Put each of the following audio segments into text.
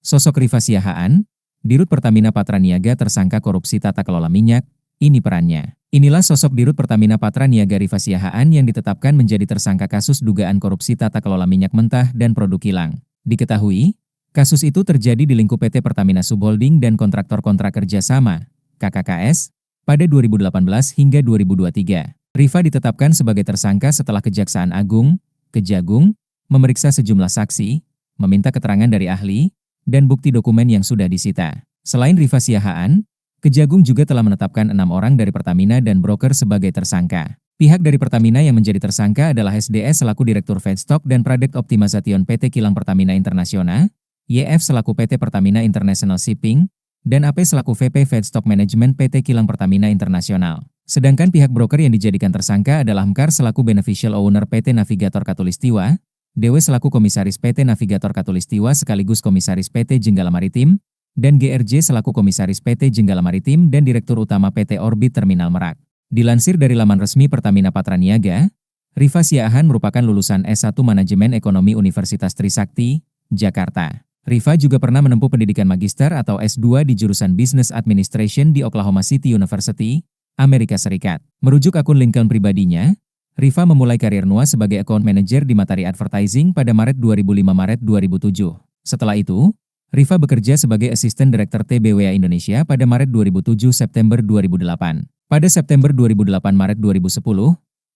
Sosok Rifa Siahaan, Dirut Pertamina Patraniaga tersangka korupsi tata kelola minyak, ini perannya. Inilah sosok Dirut Pertamina Patraniaga Rifa Siahaan yang ditetapkan menjadi tersangka kasus dugaan korupsi tata kelola minyak mentah dan produk kilang. Diketahui, kasus itu terjadi di lingkup PT Pertamina Subholding dan Kontraktor Kontrak Kerjasama, KKKS, pada 2018 hingga 2023. Rifa ditetapkan sebagai tersangka setelah Kejaksaan Agung, Kejagung, memeriksa sejumlah saksi, meminta keterangan dari ahli, dan bukti dokumen yang sudah disita. Selain Rifa Siahaan, Kejagung juga telah menetapkan 6 orang dari Pertamina dan broker sebagai tersangka. Pihak dari Pertamina yang menjadi tersangka adalah SDS selaku Direktur Feedstock dan Product Optimization PT Kilang Pertamina Internasional, YF selaku PT Pertamina International Shipping, dan AP selaku VP Feedstock Management PT Kilang Pertamina Internasional. Sedangkan pihak broker yang dijadikan tersangka adalah MKAR selaku Beneficial Owner PT Navigator Katulistiwa, Dewe selaku Komisaris PT Navigator Katulistiwa sekaligus Komisaris PT Jenggala Maritim, dan GRJ selaku Komisaris PT Jenggala Maritim dan Direktur Utama PT Orbit Terminal Merak. Dilansir dari laman resmi Pertamina Patraniaga, Rifa Siahaan merupakan lulusan S1 Manajemen Ekonomi Universitas Trisakti, Jakarta. Rifa juga pernah menempuh pendidikan magister atau S2 di jurusan Business Administration di Oklahoma City University, Amerika Serikat. Merujuk akun LinkedIn pribadinya, Rifa memulai karir NUA sebagai account manager di Matahari Advertising pada Maret 2005-Maret 2007. Setelah itu, Rifa bekerja sebagai Assistant Director TBWA Indonesia pada Maret 2007-September 2008. Pada September 2008-Maret 2010,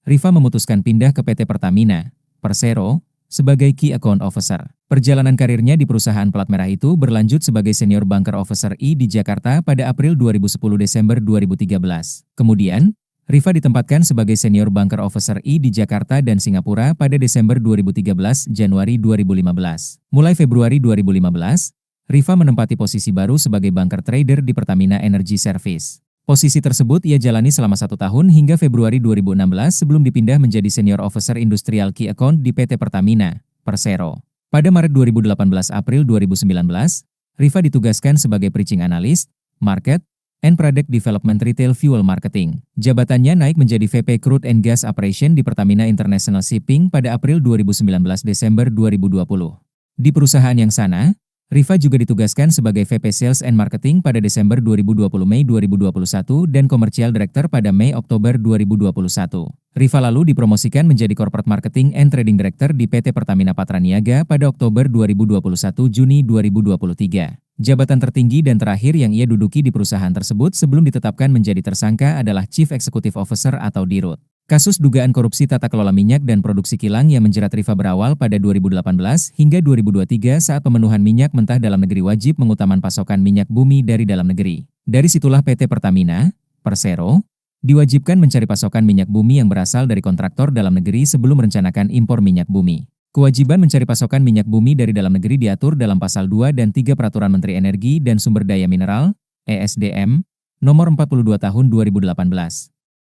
Rifa memutuskan pindah ke PT Pertamina, Persero, sebagai Key Account Officer. Perjalanan karirnya di perusahaan pelat merah itu berlanjut sebagai Senior Banker Officer I di Jakarta pada April 2010-Desember 2013. Kemudian, Rifa ditempatkan sebagai Senior Banker Officer I di Jakarta dan Singapura pada Desember 2013-Januari 2015. Mulai Februari 2015, Rifa menempati posisi baru sebagai Banker Trader di Pertamina Energy Service. Posisi tersebut ia jalani selama 1 tahun hingga Februari 2016 sebelum dipindah menjadi Senior Officer Industrial Key Account di PT Pertamina, Persero. Pada Maret 2018-April 2019, Rifa ditugaskan sebagai Preaching Analyst, Market, and Product Development Retail Fuel Marketing. Jabatannya naik menjadi VP Crude and Gas Operation di Pertamina International Shipping pada April 2019-Desember 2020. Di perusahaan yang sana, Rifa juga ditugaskan sebagai VP Sales and Marketing pada Desember 2020-Mei 2021 dan Commercial Director pada Mei-Oktober 2021. Rifa lalu dipromosikan menjadi Corporate Marketing and Trading Director di PT Pertamina Patraniaga pada Oktober 2021-Juni 2023. Jabatan tertinggi dan terakhir yang ia duduki di perusahaan tersebut sebelum ditetapkan menjadi tersangka adalah Chief Executive Officer atau Dirut. Kasus dugaan korupsi tata kelola minyak dan produksi kilang yang menjerat Rifa berawal pada 2018 hingga 2023 saat pemenuhan minyak mentah dalam negeri wajib mengutamakan pasokan minyak bumi dari dalam negeri. Dari situlah PT Pertamina, Persero, diwajibkan mencari pasokan minyak bumi yang berasal dari kontraktor dalam negeri sebelum merencanakan impor minyak bumi. Kewajiban mencari pasokan minyak bumi dari dalam negeri diatur dalam Pasal 2 dan 3 Peraturan Menteri Energi dan Sumber Daya Mineral, ESDM, Nomor 42 Tahun 2018.